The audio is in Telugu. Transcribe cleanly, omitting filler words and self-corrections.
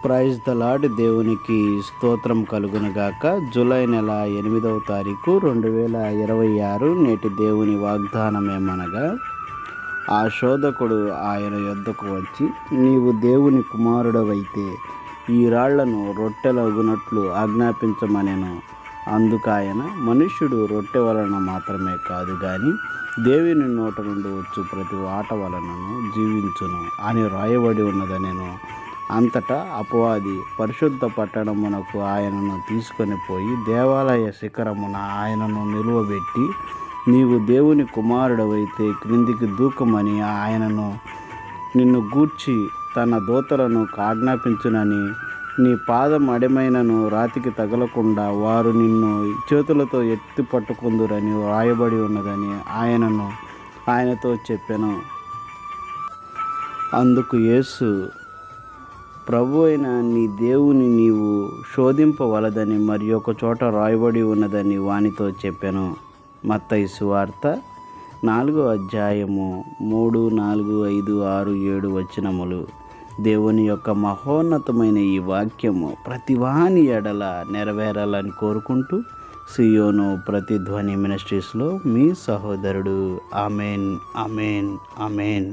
Praise the lord. దేవునికి స్తోత్రం కలుగునుగాక. జూలై నెల 8వ తారీఖు 2026 నేటి దేవుని వాగ్దానమేమనగా, ఆ శోధకుడు ఆయన యొద్దకు వచ్చి, నీవు దేవుని కుమారుడవైతే ఈ రాళ్లను రొట్టెలగునట్లు ఆజ్ఞాపించమనెను. అందుకాయన, మనుష్యుడు రొట్టె వలన మాత్రమే కాదు గాని దేవుని నోట నుండి వచ్చు ప్రతి మాట వలనను జీవించును అని రాయబడి ఉన్నదనెను. అంతటా అపవాది పరిశుద్ధ పట్టణమునకు ఆయనను తీసుకొని పోయి దేవాలయ శిఖరమున ఆయనను నిలువబెట్టి, నీవు దేవుని కుమారుడవైతే క్రిందికి దూకమని ఆయనను నిన్ను గూర్చి తన దూతలను ఆజ్ఞాపించునని, నీ పాదం అడిమైనను రాతికి తగలకుండా వారు నిన్ను చేతులతో ఎత్తి పట్టుకుందురని రాయబడి ఉన్నదని ఆయనతో చెప్పెను. అందుకు యేసు, ప్రభు అయిన నీ దేవుని నీవు శోధింపవలదని మరి ఒక చోట రాయబడి ఉన్నదని వానితో చెప్పెను. మత్తయి సువార్త 4వ అధ్యాయము 3, 4, 5, 6, 7 వచనములు. దేవుని యొక్క మహోన్నతమైన ఈ వాక్యము ప్రతి వాని ఎడల నెరవేరాలని కోరుకుంటూ, సియోను ప్రతిధ్వని మినిస్ట్రీస్లో మీ సహోదరుడు. Amen, amen, amen.